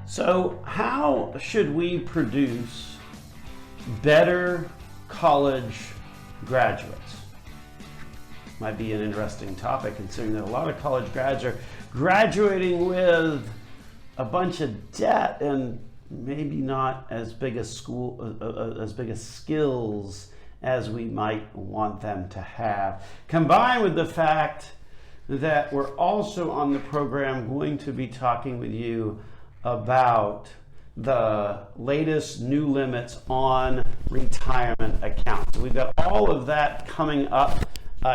So how should we produce better college graduates? Might be an interesting topic, considering that a lot of college grads are graduating with a bunch of debt and maybe not as big a skills as we might want them to have. Combined with the fact that we're also on the program going to be talking with you about the latest new limits on retirement accounts. We've got all of that coming up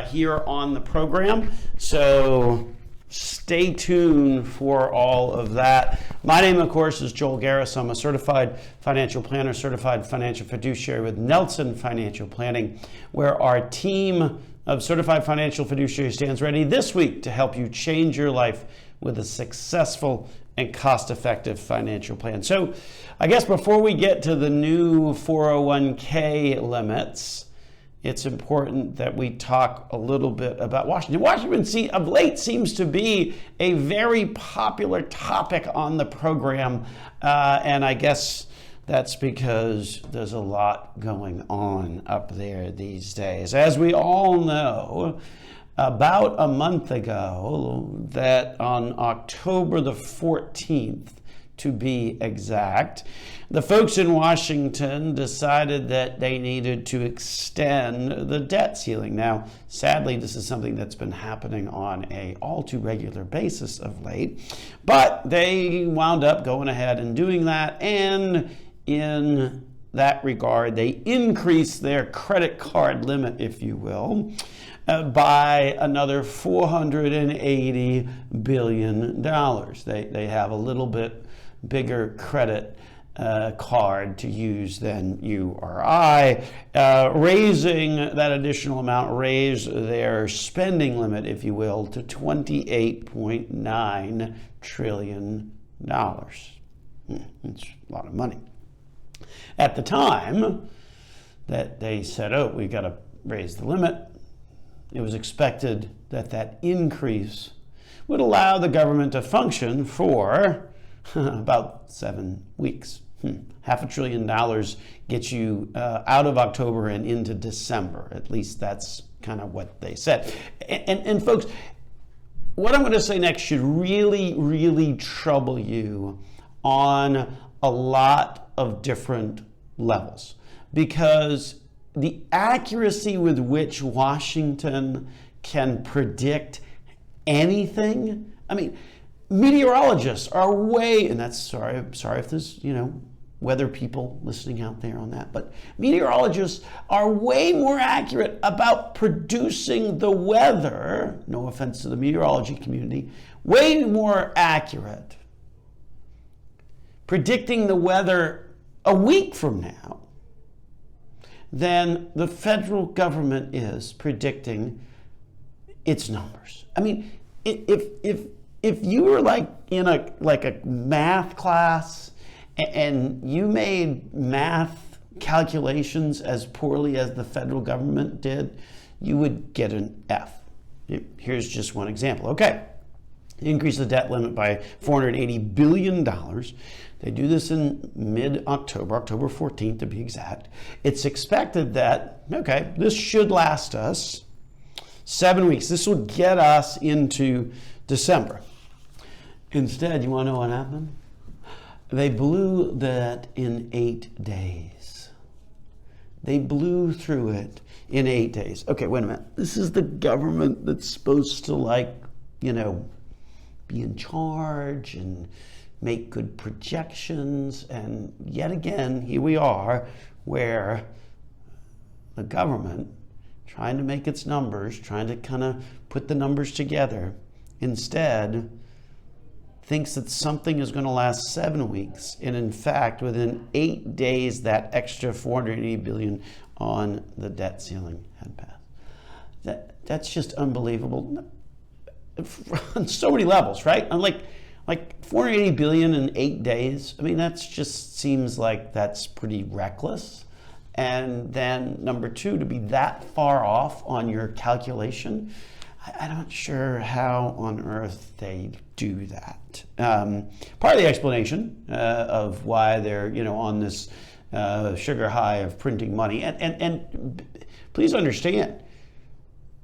here on the program, so stay tuned for all of that. My name, of course, is Joel Garris. I'm a certified financial planner, certified financial fiduciary with Nelson Financial Planning, where our team of certified financial fiduciary stands ready this week to help you change your life with a successful and cost-effective financial plan. So I guess before we get to the new 401k limits, it's important that we talk a little bit about Washington. Washington of late seems to be a very popular topic on the program, and I guess that's because there's a lot going on up there these days. As we all know, about a month ago, that on October the 14th, to be exact, the folks in Washington decided that they needed to extend the debt ceiling. Now, sadly, this is something that's been happening on an all too regular basis of late, but they wound up going ahead and doing that, and in that regard, they increased their credit card limit, if you will, by another $480 billion. They have a little bit bigger credit card to use than you or I. Raising that additional amount, raise their spending limit, if you will, to $28.9 trillion. It's a lot of money. At the time that they said, oh, we got to raise the limit, it was expected that that increase would allow the government to function for about 7 weeks. $500 billion gets you out of October and into December. At least that's kind of what they said. And folks, what I'm going to say next should really, really trouble you on a lot of different levels, because the accuracy with which Washington can predict anything, I mean, meteorologists are way, and that's sorry if there's, weather people listening out there on that, but meteorologists are way more accurate about producing the weather, no offense to the meteorology community, way more accurate predicting the weather a week from now than the federal government is predicting its numbers. I mean, if you were in a math class and you made math calculations as poorly as the federal government did, you would get an F. Here's just one example. Okay, increase the debt limit by $480 billion. They do this in mid-October, October 14th to be exact. It's expected that, okay, this should last us 7 weeks. This will get us into December. Instead, you want to know what happened? They blew that in 8 days. They blew through it in 8 days. Okay, wait a minute. This is the government that's supposed to be in charge and make good projections, and yet again, here we are, where the government, trying to make its numbers, trying to kind of put the numbers together, instead thinks that something is going to last 7 weeks, and in fact, within 8 days, that extra $480 billion on the debt ceiling had passed. That's just unbelievable on so many levels, right? I'm like $480 billion in 8 days. I mean, that's just seems like that's pretty reckless. And then number two, to be that far off on your calculation, I'm not sure how on earth they do that. Part of the explanation of why they're on this sugar high of printing money, and please understand,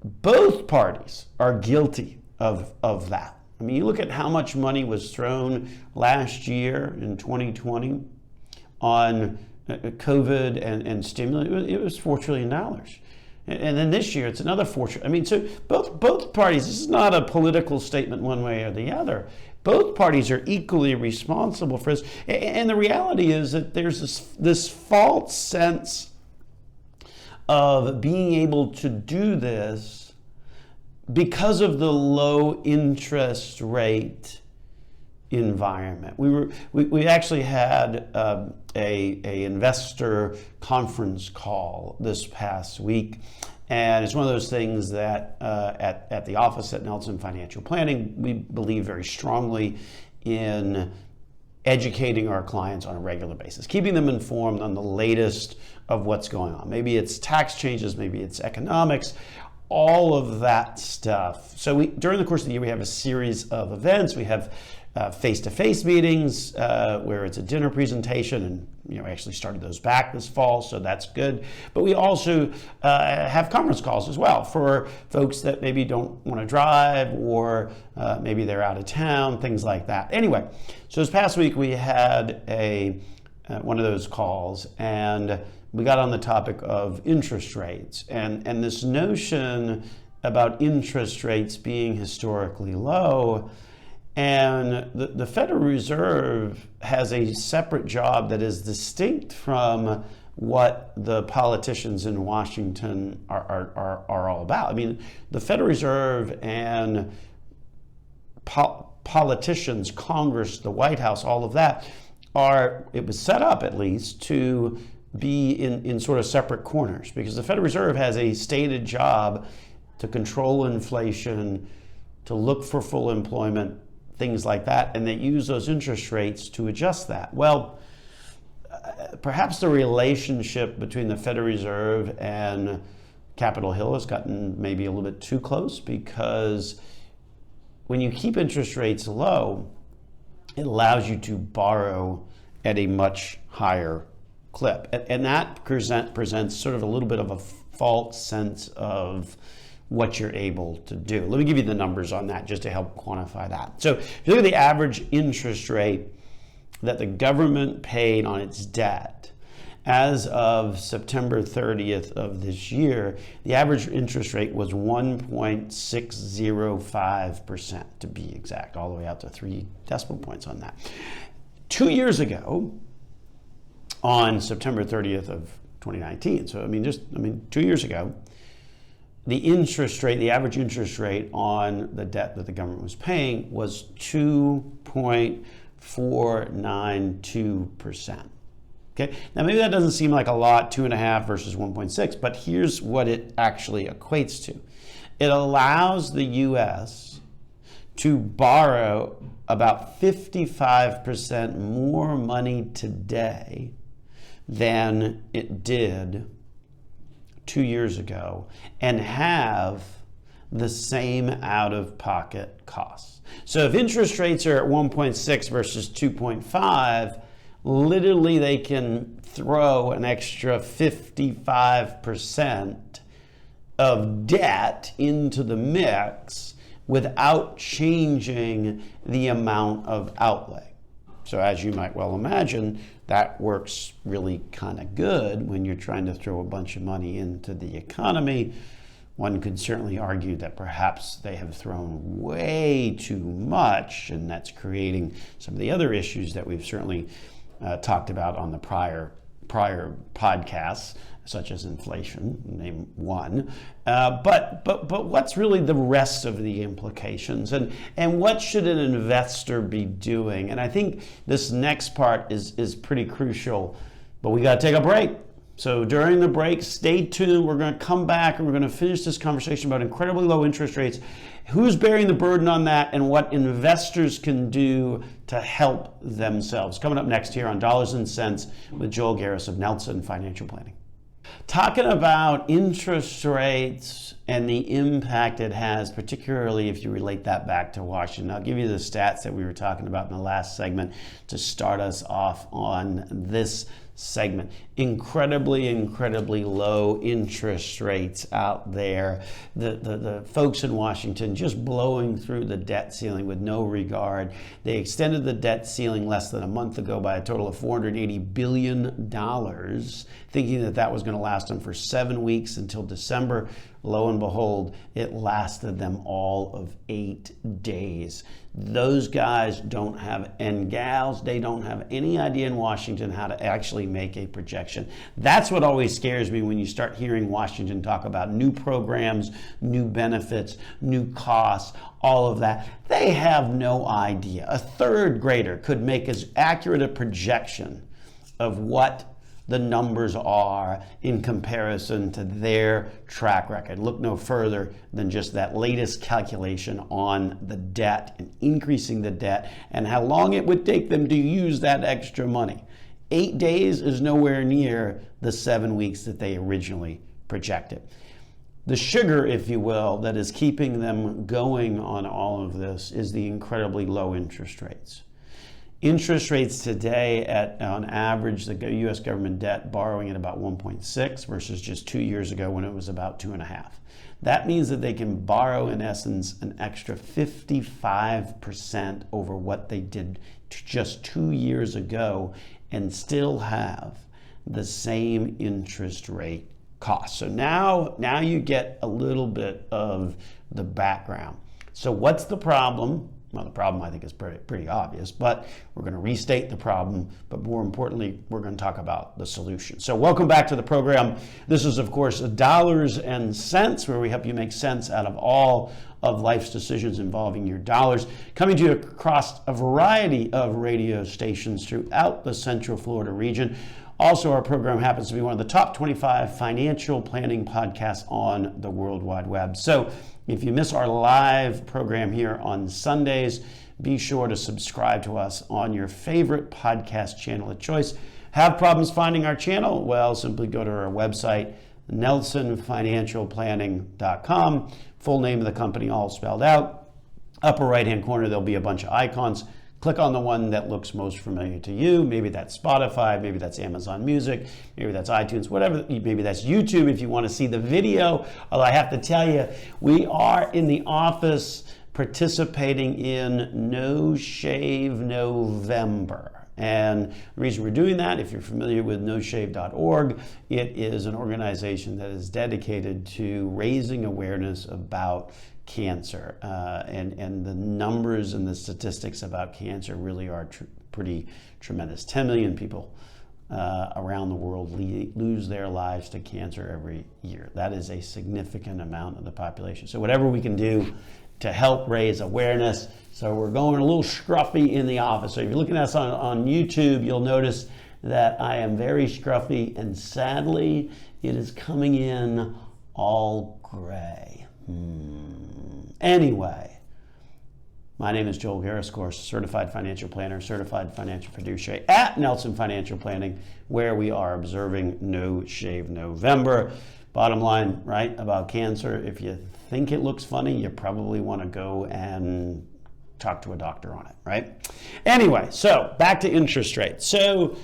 both parties are guilty of that. I mean, you look at how much money was thrown last year in 2020 on COVID and stimulus. It was $4 trillion. And then this year, it's another $4 trillion. I mean, so both parties, this is not a political statement one way or the other. Both parties are equally responsible for this. And the reality is that there's this false sense of being able to do this because of the low interest rate environment. We actually had a investor conference call this past week, and it's one of those things that at the office at Nelson Financial Planning, we believe very strongly in educating our clients on a regular basis, keeping them informed on the latest of what's going on. Maybe it's tax changes, maybe it's economics, all of that stuff. So during the course of the year, we have a series of events. We have face-to-face meetings where it's a dinner presentation, and we actually started those back this fall, so that's good. But we also have conference calls as well for folks that maybe don't want to drive, or maybe they're out of town, things like that. Anyway, so this past week we had one of those calls, and we got on the topic of interest rates and this notion about interest rates being historically low. And the Federal Reserve has a separate job that is distinct from what the politicians in Washington are all about. I mean, the Federal Reserve and politicians, Congress, the White House, all of that it was set up at least to be in sort of separate corners, because the Federal Reserve has a stated job to control inflation, to look for full employment, things like that, and they use those interest rates to adjust that. Well, perhaps the relationship between the Federal Reserve and Capitol Hill has gotten maybe a little bit too close, because when you keep interest rates low, it allows you to borrow at a much higher clip. And that presents sort of a little bit of a false sense of what you're able to do. Let me give you the numbers on that just to help quantify that. So if you look at the average interest rate that the government paid on its debt as of September 30th of this year, the average interest rate was 1.605%, to be exact, all the way out to 3 decimal points on that. 2 years ago, on September 30th of 2019, so 2 years ago, the interest rate, the average interest rate on the debt that the government was paying was 2.492%. Okay, now maybe that doesn't seem like a lot, 2.5 versus 1.6, but here's what it actually equates to. It allows the U.S. to borrow about 55% more money today than it did 2 years ago, and have the same out-of-pocket costs. So if interest rates are at 1.6 versus 2.5, literally they can throw an extra 55% of debt into the mix without changing the amount of outlay. So as you might well imagine, that works really kind of good when you're trying to throw a bunch of money into the economy. One could certainly argue that perhaps they have thrown way too much, and that's creating some of the other issues that we've certainly talked about on the prior podcasts, such as inflation, name one. But what's really the rest of the implications, and what should an investor be doing? And I think this next part is pretty crucial, but we got to take a break. So during the break, stay tuned. We're going to come back and we're going to finish this conversation about incredibly low interest rates, who's bearing the burden on that, and what investors can do to help themselves. Coming up next here on Dollars and Cents with Joel Garris of Nelson Financial Planning. Talking about interest rates and the impact it has, particularly if you relate that back to Washington. I'll give you the stats that we were talking about in the last segment to start us off on this segment. Incredibly low interest rates out there. The folks in Washington just blowing through the debt ceiling with no regard. They extended the debt ceiling less than a month ago by a total of $480 billion, thinking that that was going to last them for 7 weeks until December. Lo and behold, it lasted them all of 8 days. Those guys don't have, and gals, they don't have any idea in Washington how to actually make a projection. That's what always scares me when you start hearing Washington talk about new programs, new benefits, new costs, all of that. They have no idea. A third grader could make as accurate a projection of what the numbers are in comparison to their track record. Look no further than just that latest calculation on the debt and increasing the debt and how long it would take them to use that extra money. 8 days is nowhere near the 7 weeks that they originally projected. The sugar, if you will, that is keeping them going on all of this is the incredibly low interest rates. Interest rates today on average, the U.S. government debt borrowing at about 1.6 versus just 2 years ago when it was about 2.5. That means that they can borrow, in essence, an extra 55% over what they did just 2 years ago and still have the same interest rate cost. So now you get a little bit of the background. So what's the problem? Well, the problem I think is pretty obvious, but we're going to restate the problem, but more importantly, we're going to talk about the solution. So welcome back to the program. This is, of course, Dollars and Cents, where we help you make sense out of all of life's decisions involving your dollars, coming to you across a variety of radio stations throughout the Central Florida region. Also, our program happens to be one of the top 25 financial planning podcasts on the World Wide Web. So if you miss our live program here on Sundays, be sure to subscribe to us on your favorite podcast channel of choice. Have problems finding our channel? Well, simply go to our website, nelsonfinancialplanning.com. Full name of the company all spelled out. Upper right-hand corner, there'll be a bunch of icons. Click on the one that looks most familiar to you. Maybe that's Spotify, maybe that's Amazon Music, maybe that's iTunes, whatever, maybe that's YouTube if you want to see the video. Although I have to tell you, we are in the office participating in No Shave November. And the reason we're doing that, if you're familiar with noshave.org, it is an organization that is dedicated to raising awareness about cancer, and the numbers and the statistics about cancer really are pretty tremendous. 10 million people around the world lose their lives to cancer every year. That is a significant amount of the population. So whatever we can do to help raise awareness. So we're going a little scruffy in the office. So if you're looking at us on YouTube, you'll notice that I am very scruffy, and sadly, it is coming in all gray. Anyway, my name is Joel Garris, of course, certified financial planner, certified financial fiduciary at Nelson Financial Planning, where we are observing No Shave November. Bottom line, right, about cancer, if you think it looks funny, you probably want to go and talk to a doctor on it, right? Anyway, so back to interest rates. So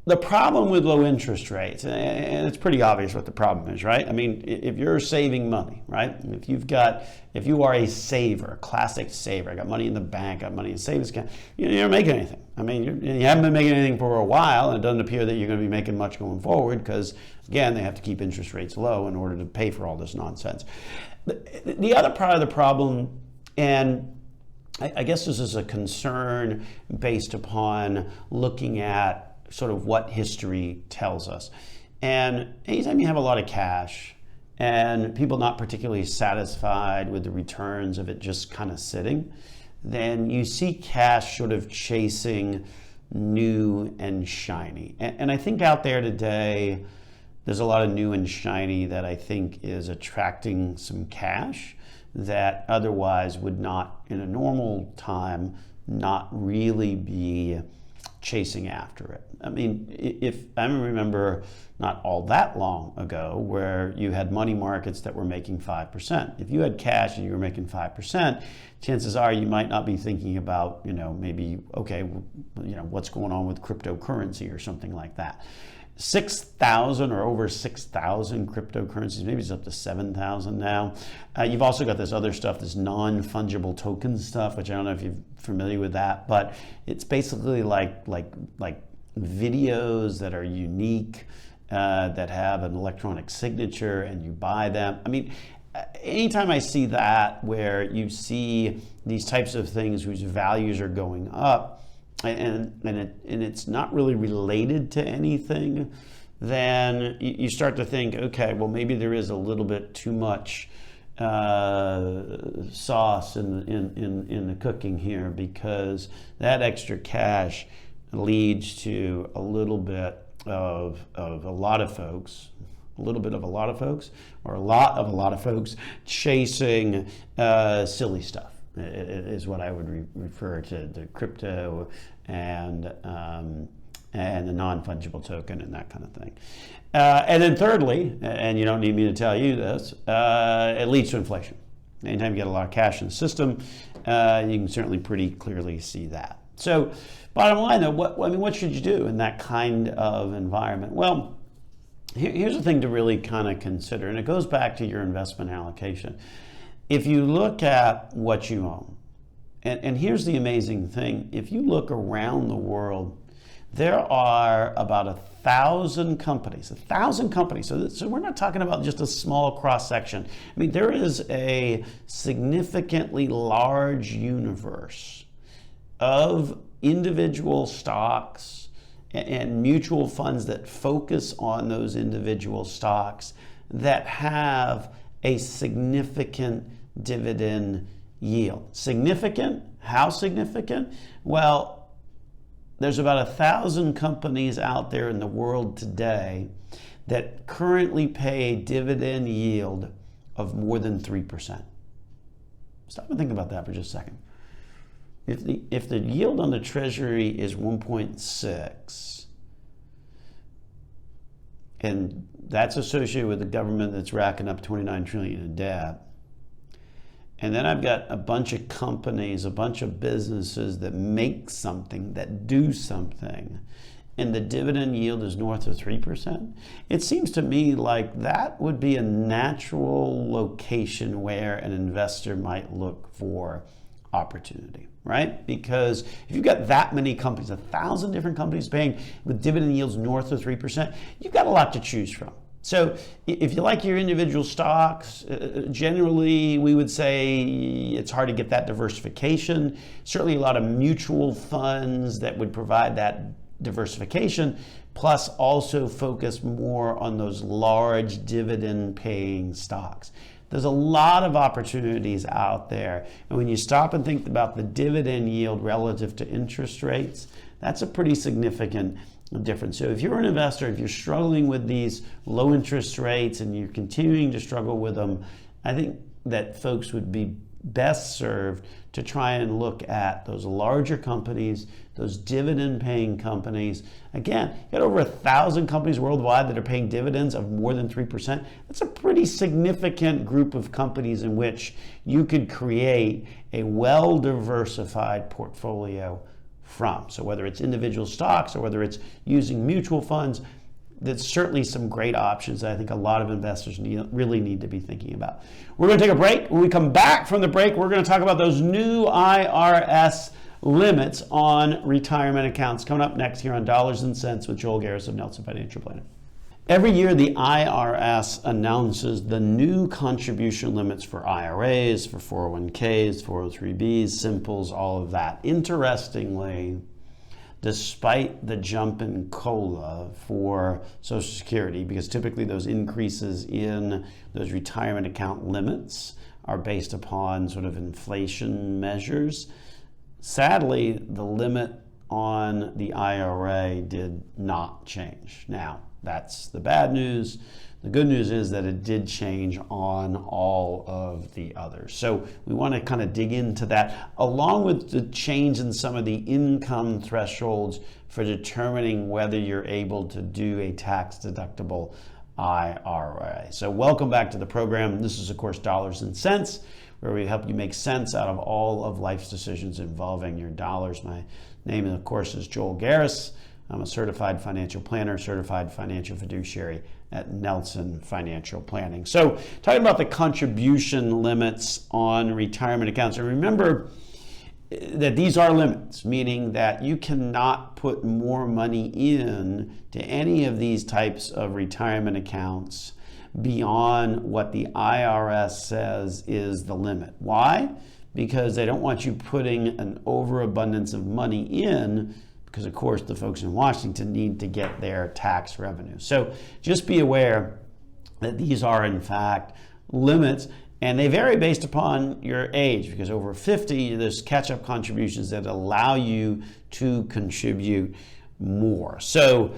the problem with low interest rates, and it's pretty obvious what the problem is, right? I mean, if you're saving money, right? If you are a saver, a classic saver, I got money in the bank, got money in savings account, you're not making anything. I mean, you haven't been making anything for a while, and it doesn't appear that you're going to be making much going forward because, again, they have to keep interest rates low in order to pay for all this nonsense. The other part of the problem, and I guess this is a concern based upon looking at sort of what history tells us. And anytime you have a lot of cash and people not particularly satisfied with the returns of it just kind of sitting, then you see cash sort of chasing new and shiny. And I think out there today, there's a lot of new and shiny that I think is attracting some cash that otherwise would not, in a normal time, not really be chasing after it. I mean, if I remember not all that long ago where you had money markets that were making 5%. If you had cash and you were making 5%, chances are you might not be thinking about, maybe, okay, what's going on with cryptocurrency or something like that. 6,000 or over 6,000 cryptocurrencies, maybe it's up to 7,000 now. You've also got this other stuff, this non-fungible token stuff, which I don't know if you're familiar with that, but it's basically like videos that are unique, that have an electronic signature, and you buy them. I mean, anytime I see that, where you see these types of things whose values are going up, and it's not really related to anything, then you start to think, okay, well, maybe there is a little bit too much sauce in the cooking here, because that extra cash leads to a little bit of a lot of folks, or a lot of a lot of folks chasing silly stuff. Is what I would refer to the crypto and the non-fungible token and that kind of thing. And then thirdly, and you don't need me to tell you this, it leads to inflation. Anytime you get a lot of cash in the system, you can certainly pretty clearly see that. So bottom line though, what should you do in that kind of environment? Well, here's the thing to really kind of consider, and it goes back to your investment allocation. If you look at what you own, and here's the amazing thing, if you look around the world, there are about 1,000 companies, so we're not talking about just a small cross-section. I mean, there is a significantly large universe of individual stocks and mutual funds that focus on those individual stocks that have a significant dividend yield. Significant? How significant? Well, there's about 1,000 companies out there in the world today that currently pay a dividend yield of more than 3%. Stop and think about that for just a second. If the yield on the Treasury is 1.6, and that's associated with the government that's racking up $29 trillion in debt, and then I've got a bunch of companies, a bunch of businesses that make something, that do something, and the dividend yield is north of 3%, it seems to me like that would be a natural location where an investor might look for opportunity, right? Because if you've got that many companies, 1,000 different companies paying with dividend yields north of 3%, you've got a lot to choose from. So if you like your individual stocks, generally we would say it's hard to get that diversification. Certainly a lot of mutual funds that would provide that diversification, plus also focus more on those large dividend paying stocks. There's a lot of opportunities out there. And when you stop and think about the dividend yield relative to interest rates, that's a pretty significant difference. So if you're an investor, if you're struggling with these low interest rates and you're continuing to struggle with them, I think that folks would be best served to try and look at those larger companies, those dividend paying companies. Again, you got over 1,000 companies worldwide that are paying dividends of more than 3%. That's a pretty significant group of companies in which you could create a well-diversified portfolio from. So whether it's individual stocks or whether it's using mutual funds, there's certainly some great options that I think a lot of investors really need to be thinking about. We're going to take a break. When we come back from the break, we're going to talk about those new IRS limits on retirement accounts. Coming up next here on Dollars and Cents with Joel Garris of Nelson Financial Planning. Every year, the IRS announces the new contribution limits for IRAs, for 401ks, 403bs, simples, all of that. Interestingly, despite the jump in COLA for Social Security, because typically those increases in those retirement account limits are based upon sort of inflation measures, sadly, the limit on the IRA did not change. Now, That's the bad news. The good news is that it did change on all of the others. So we want to kind of dig into that, along with the change in some of the income thresholds for determining whether you're able to do a tax-deductible IRA. So welcome back to the program. This is, of course, Dollars and Cents, where we help you make sense out of all of life's decisions involving your dollars. My name, of course, is Joel Garris. I'm a certified financial planner, certified financial fiduciary at Nelson Financial Planning. So talking about the contribution limits on retirement accounts. And remember that these are limits, meaning that you cannot put more money in to any of these types of retirement accounts beyond what the IRS says is the limit. Why? Because they don't want you putting an overabundance of money in, because of course the folks in Washington need to get their tax revenue. So just be aware that these are in fact limits, and they vary based upon your age, because over 50 there's catch-up contributions that allow you to contribute more. So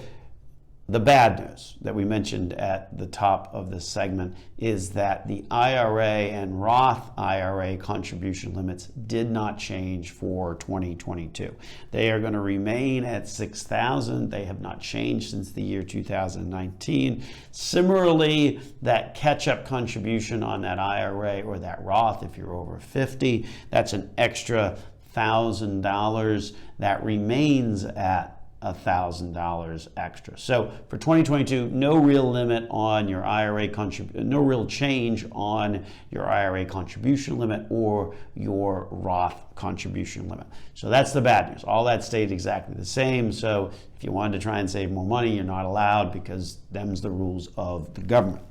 the bad news that we mentioned at the top of this segment is that the IRA and Roth IRA contribution limits did not change for 2022. They are going to remain at $6,000. They have not changed since the year 2019. Similarly, that catch-up contribution on that IRA or that Roth, if you're over 50, that's an extra $1,000 that remains at $1,000 extra. So for 2022, no real limit on your IRA no real change on your IRA contribution limit or your Roth contribution limit. So that's the bad news. All that stayed exactly the same. So if you wanted to try and save more money, you're not allowed, because them's the rules of the government.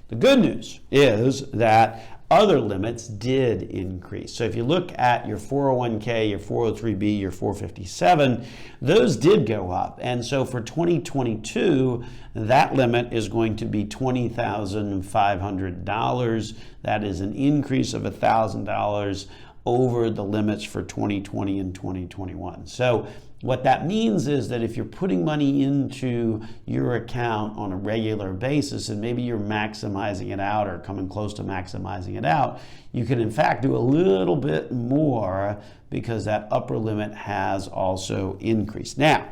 The good news is that other limits did increase. So if you look at your 401k, your 403b, your 457, those did go up. And so for 2022, that limit is going to be $20,500. That is an increase of $1,000 over the limits for 2020 and 2021. So what that means is that if you're putting money into your account on a regular basis, and maybe you're maximizing it out or coming close to maximizing it out, you can in fact do a little bit more, because that upper limit has also increased. Now,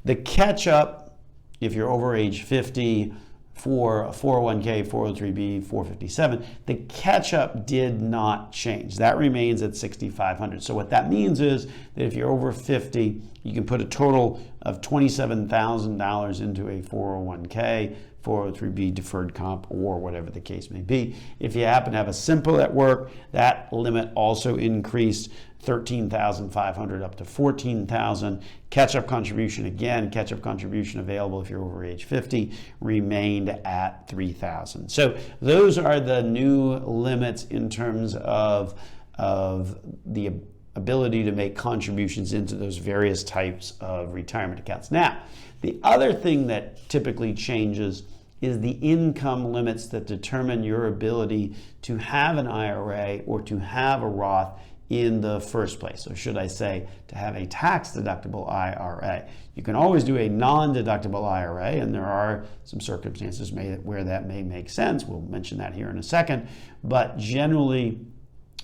the catch up, if you're over age 50, for 401k, 403b, 457, the catch-up did not change. That remains at $6,500. So what that means is that if you're over 50, you can put a total of $27,000 into a 401k, 403b, deferred comp, or whatever the case may be. If you happen to have a simple at work, that limit also increased $13,500 up to $14,000. Catch-up contribution, again, catch-up contribution available if you're over age 50, remained at $3,000. So those are the new limits in terms of the ability to make contributions into those various types of retirement accounts. Now, the other thing that typically changes is the income limits that determine your ability to have an IRA or to have a Roth in the first place. So should I say to have a tax-deductible IRA. You can always do a non-deductible IRA, and there are some circumstances where that may make sense. We'll mention that here in a second. But generally,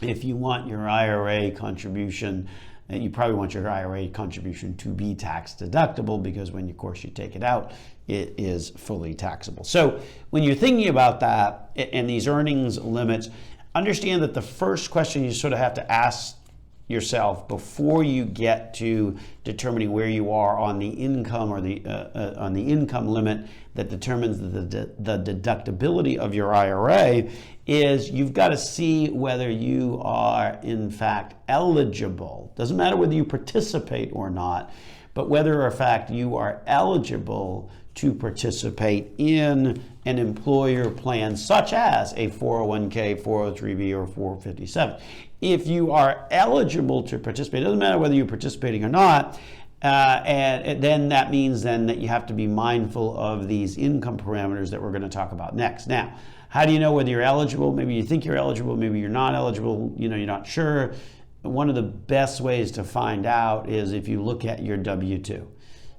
if you want your IRA contribution, you probably want your IRA contribution to be tax-deductible, because when, of course, you take it out, it is fully taxable. So when you're thinking about that and these earnings limits, understand that the first question you sort of have to ask yourself before you get to determining where you are on the income or on the income limit that determines the deductibility of your IRA is you've got to see whether you are in fact eligible. Doesn't matter whether you participate or not, but whether in fact you are eligible to participate in an employer plan such as a 401k, 403b, or 457. If you are eligible to participate, it doesn't matter whether you're participating or not, and then that means then that you have to be mindful of these income parameters that we're going to talk about next. Now, how do you know whether you're eligible? Maybe you think you're eligible, maybe you're not eligible, you're not sure. One of the best ways to find out is if you look at your W-2.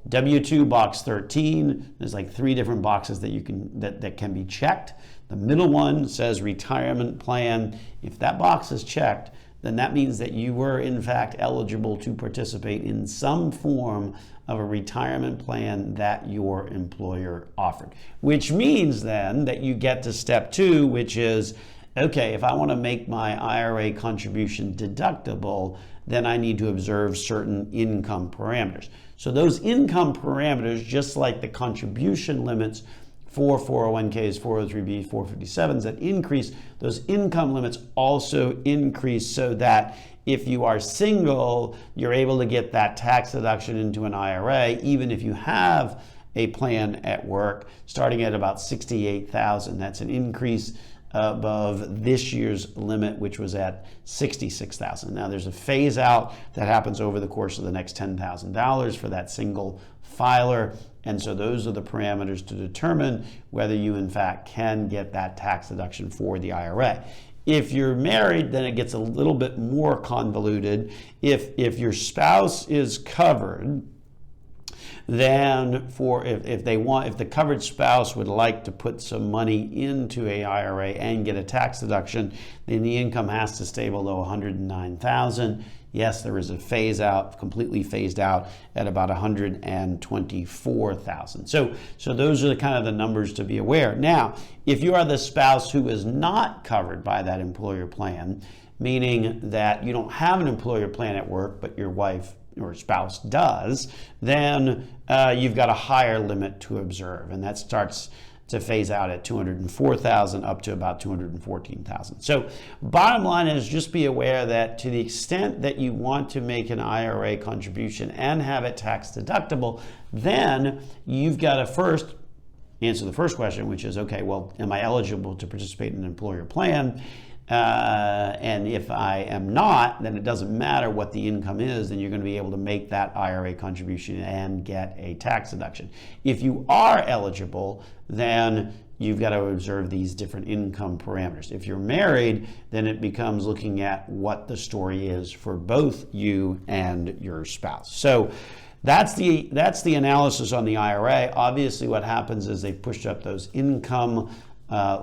W-2 box 13, there's like 3 different boxes that you can that can be checked. The middle one says retirement plan. If that box is checked, then that means that you were in fact eligible to participate in some form of a retirement plan that your employer offered. Which means then that you get to step 2, which is, okay, if I want to make my IRA contribution deductible, then I need to observe certain income parameters. So those income parameters, just like the contribution limits for 401ks, 403bs, 457s that increase, those income limits also increase so that if you are single, you're able to get that tax deduction into an IRA, even if you have a plan at work, starting at about $68,000. That's an increase above this year's limit, which was at $66,000. Now there's a phase out that happens over the course of the next $10,000 for that single filer. And so those are the parameters to determine whether you in fact can get that tax deduction for the IRA. If you're married, then it gets a little bit more convoluted. If your spouse is covered, then if the covered spouse would like to put some money into a IRA and get a tax deduction, then the income has to stay below $109,000. Yes, there is a phase out, completely phased out at about $124,000. So those are the kind of the numbers to be aware. Now, if you are the spouse who is not covered by that employer plan, meaning that you don't have an employer plan at work, but your wife or spouse does, then you've got a higher limit to observe, and that starts to phase out at $204,000 up to about $214,000. So bottom line is just be aware that to the extent that you want to make an IRA contribution and have it tax deductible, then you've got to first answer the first question, which is, okay, well, am I eligible to participate in an employer plan? And if I am not, then it doesn't matter what the income is, then you're going to be able to make that IRA contribution and get a tax deduction. If you are eligible, then you've got to observe these different income parameters. If you're married, then it becomes looking at what the story is for both you and your spouse. So that's the analysis on the IRA. Obviously, what happens is they push up those income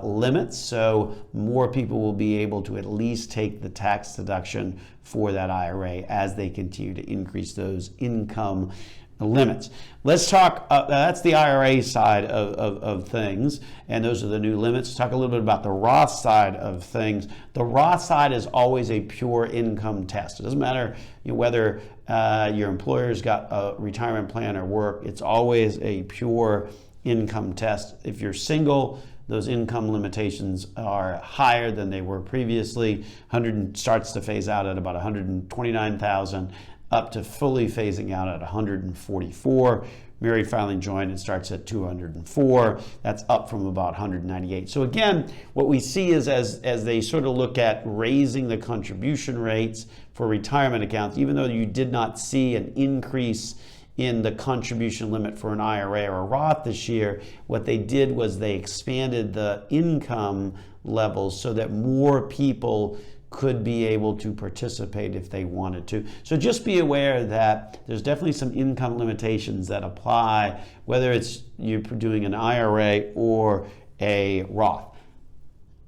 limits, so more people will be able to at least take the tax deduction for that IRA as they continue to increase those income limits. Let's talk, that's the IRA side of things, and those are the new limits. Let's talk a little bit about the Roth side of things. The Roth side is always a pure income test. It doesn't matter whether your employer's got a retirement plan or work, it's always a pure income test. If you're single, those income limitations are higher than they were previously. 100 starts to phase out at about 129,000, up to fully phasing out at 144. Married, filing joint, it starts at 204. That's up from about 198. So again, what we see is as they sort of look at raising the contribution rates for retirement accounts, even though you did not see an increase in the contribution limit for an IRA or a Roth this year, what they did was they expanded the income levels so that more people could be able to participate if they wanted to. So just be aware that there's definitely some income limitations that apply, whether it's you're doing an IRA or a Roth.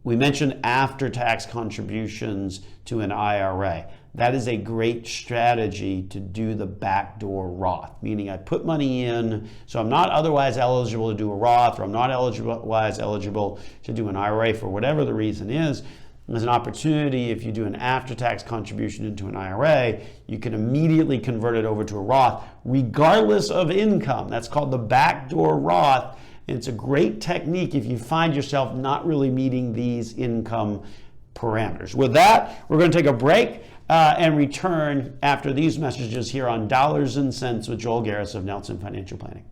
We mentioned after-tax contributions to an IRA. That is a great strategy to do the backdoor Roth, meaning I put money in, so I'm not otherwise eligible to do a Roth, or I'm not otherwise eligible to do an IRA for whatever the reason is. There's an opportunity if you do an after-tax contribution into an IRA, you can immediately convert it over to a Roth, regardless of income. That's called the backdoor Roth. And it's a great technique if you find yourself not really meeting these income parameters. With that, we're going to take a break and return after these messages here on Dollars and Cents with Joel Garris of Nelson Financial Planning.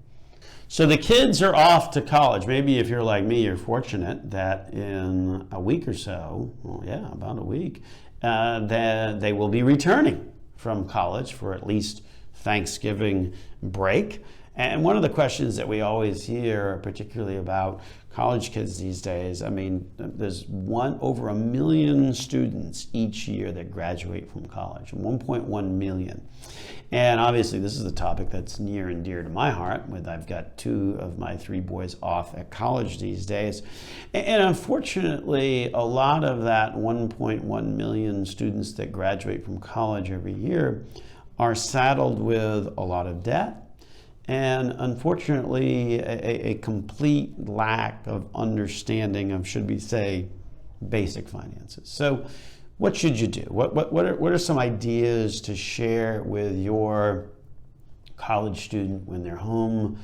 So the kids are off to college. Maybe if you're like me, you're fortunate that in a week or so, well, yeah, about a week, that they will be returning from college for at least Thanksgiving break. And one of the questions that we always hear, particularly about college kids these days, I mean, there's over 1 million students each year that graduate from college, 1.1 million. And obviously this is a topic that's near and dear to my heart. I've got 2 of my 3 boys off at college these days. And unfortunately, a lot of that 1.1 million students that graduate from college every year are saddled with a lot of debt. And unfortunately, a complete lack of understanding of, should we say, basic finances. So what should you do? What are some ideas to share with your college student when they're home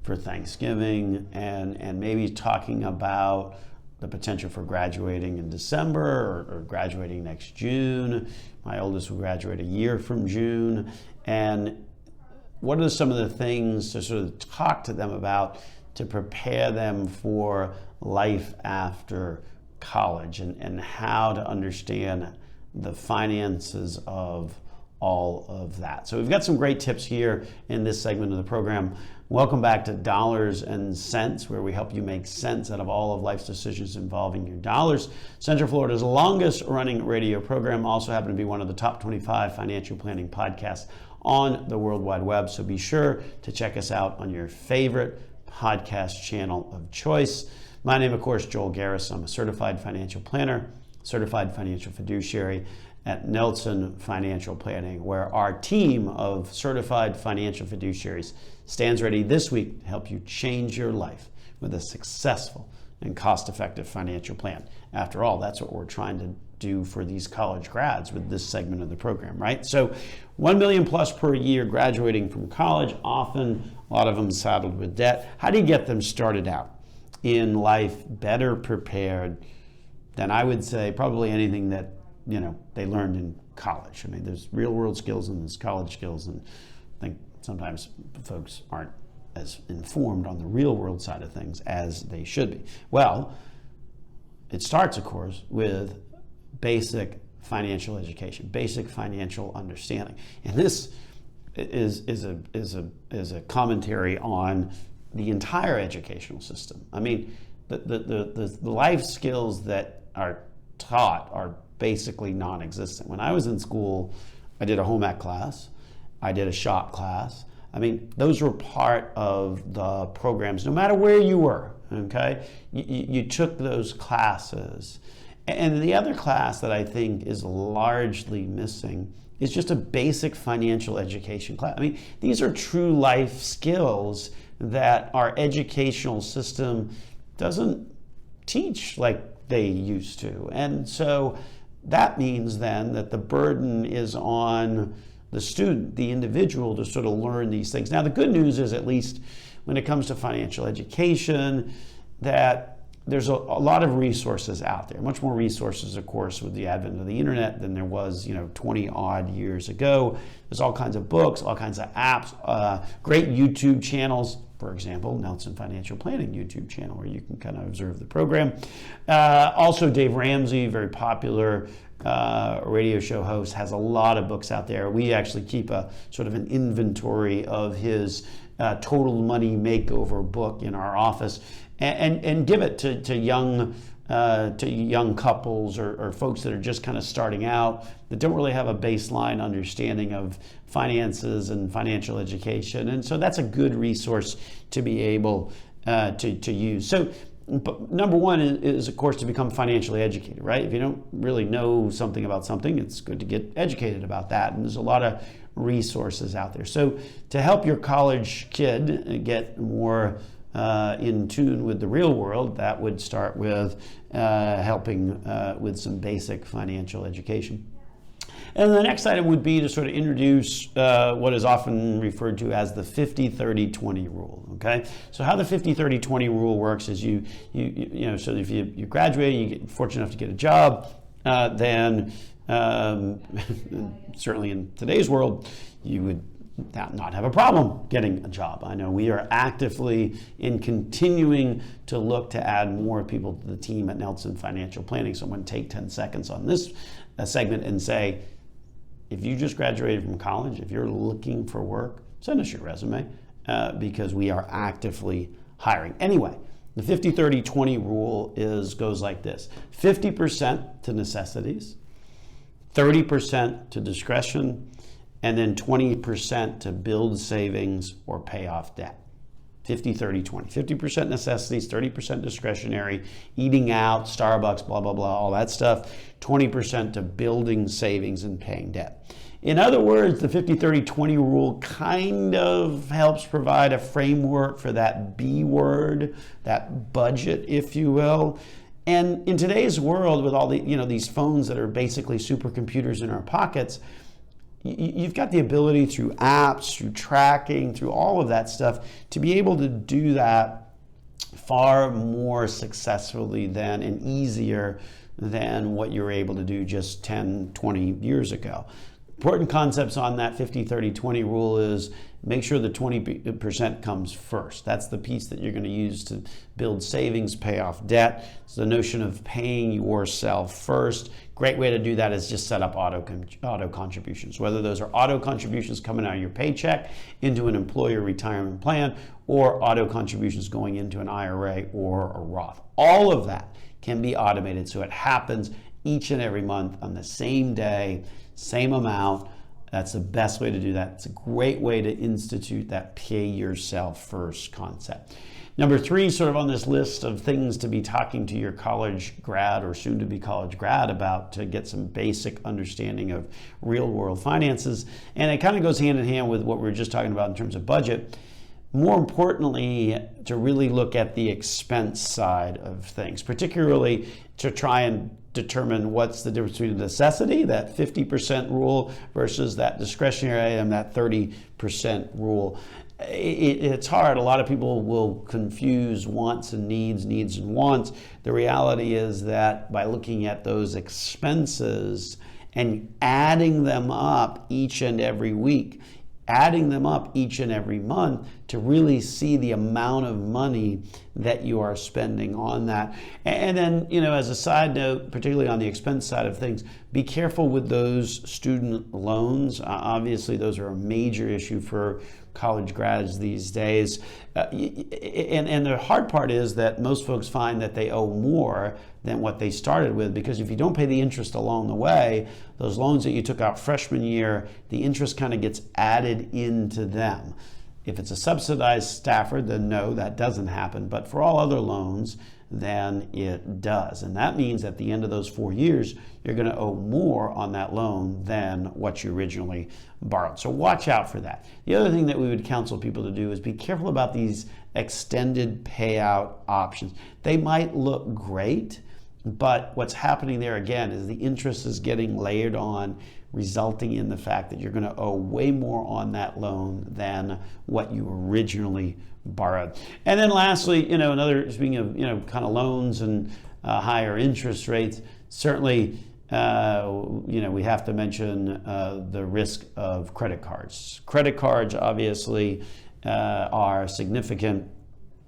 for Thanksgiving and maybe talking about the potential for graduating in December or graduating next June? My oldest will graduate a year from June. And what are some of the things to sort of talk to them about to prepare them for life after college and how to understand the finances of all of that? So we've got some great tips here in this segment of the program. Welcome back to Dollars and Cents, where we help you make sense out of all of life's decisions involving your dollars. Central Florida's longest running radio program, also happen to be one of the top 25 financial planning podcasts on the World Wide Web. So be sure to check us out on your favorite podcast channel of choice. My name, of course, Joel Garris. I'm a certified financial planner, certified financial fiduciary at Nelson Financial Planning, where our team of certified financial fiduciaries stands ready this week to help you change your life with a successful and cost-effective financial plan. After all, that's what we're trying to do for these college grads with this segment of the program, right? So 1 million plus per year graduating from college, often a lot of them saddled with debt. How do you get them started out in life better prepared than, I would say, probably anything that they learned in college? I mean, there's real world skills and there's college skills, and I think sometimes folks aren't as informed on the real world side of things as they should be. Well, it starts, of course, with basic financial education, basic financial understanding. And this is a commentary on the entire educational system. I mean, the life skills that are taught are basically non-existent. When I was in school, I did a home ec class, I did a shop class. I mean, those were part of the programs, no matter where you were, okay? You took those classes. And the other class that I think is largely missing is just a basic financial education class. I mean, these are true life skills that our educational system doesn't teach like they used to. And so that means then that the burden is on the student, the individual, to sort of learn these things. Now, the good news is, at least when it comes to financial education, that there's a lot of resources out there, much more resources, of course, with the advent of the internet than there was, 20 odd years ago. There's all kinds of books, all kinds of apps, great YouTube channels. For example, Nelson Financial Planning YouTube channel, where you can kind of observe the program. Also, Dave Ramsey, very popular radio show host, has a lot of books out there. We actually keep a sort of an inventory of his Total Money Makeover book in our office, and give it to young couples or folks that are just kind of starting out, that don't really have a baseline understanding of finances and financial education. And so that's a good resource to be able to use. So but number one is, of course, to become financially educated, right? If you don't really know something about something, it's good to get educated about that. And there's a lot of resources out there. So to help your college kid get more in tune with the real world, that would start with helping with some basic financial education. And the next item would be to sort of introduce what is often referred to as the 50-30-20 rule, okay? So how the 50-30-20 rule works is so if you graduate, you get fortunate enough to get a job, then certainly in today's world, you would not have a problem getting a job. I know we are actively in continuing to look to add more people to the team at Nelson Financial Planning. So I'm going to take 10 seconds on this segment and say, if you just graduated from college, if you're looking for work, send us your resume because we are actively hiring. Anyway, the 50-30-20 rule goes like this: 50% to necessities, 30% to discretion, and then 20% to build savings or pay off debt. 50, 30, 20. 50% necessities, 30% discretionary, eating out, Starbucks, blah, blah, blah, all that stuff. 20% to building savings and paying debt. In other words, the 50, 30, 20 rule kind of helps provide a framework for that B word, that budget, if you will. And in today's world, with all the, these phones that are basically supercomputers in our pockets, you've got the ability through apps, through tracking, through all of that stuff to be able to do that far more successfully than and easier than what you were able to do just 10, 20 years ago. Important concepts on that 50, 30, 20 rule is make sure the 20% comes first. That's the piece that you're going to use to build savings, pay off debt. It's the notion of paying yourself first. Great way to do that is just set up auto contributions, whether those are auto contributions coming out of your paycheck into an employer retirement plan or auto contributions going into an IRA or a Roth. All of that can be automated so it happens each and every month on the same day, same amount. That's the best way to do that. It's a great way to institute that pay yourself first concept. Number 3, sort of on this list of things to be talking to your college grad or soon to be college grad about to get some basic understanding of real world finances. And it kind of goes hand in hand with what we were just talking about in terms of budget. More importantly, to really look at the expense side of things, particularly to try and determine what's the difference between necessity, that 50% rule, versus that discretionary item, that 30% rule. It's hard. A lot of people will confuse wants and needs and wants. The reality is that by looking at those expenses and adding them up each and every week, adding them up each and every month to really see the amount of money that you are spending on that. And then, as a side note, particularly on the expense side of things, be careful with those student loans. Obviously, those are a major issue for college grads these days. And the hard part is that most folks find that they owe more than what they started with, because if you don't pay the interest along the way, those loans that you took out freshman year, the interest kind of gets added into them. If it's a subsidized Stafford, then no, that doesn't happen. But for all other loans, then it does. And that means at the end of those 4 years, you're going to owe more on that loan than what you originally borrowed. So watch out for that. The other thing that we would counsel people to do is be careful about these extended payout options. They might look great, but what's happening there again is the interest is getting layered on, resulting in the fact that you're going to owe way more on that loan than what you originally borrowed. And then lastly, another, speaking of, kind of loans and higher interest rates, certainly, we have to mention the risk of credit cards. Credit cards obviously are significant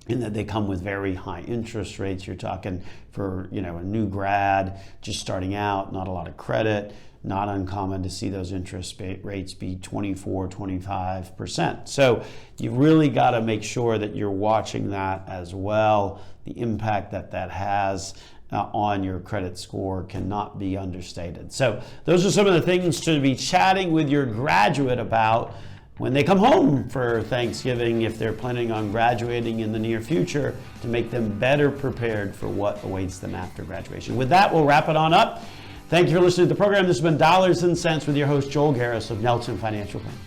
in that they come with very high interest rates. You're talking for, a new grad just starting out, not a lot of credit. Not uncommon to see those interest rates be 24, 25%. So you really got to make sure that you're watching that as well. The impact that has on your credit score cannot be understated. So those are some of the things to be chatting with your graduate about when they come home for Thanksgiving, if they're planning on graduating in the near future, to make them better prepared for what awaits them after graduation. With that, we'll wrap it on up. Thank you for listening to the program. This has been Dollars and Cents with your host, Joel Garris of Nelson Financial Planning.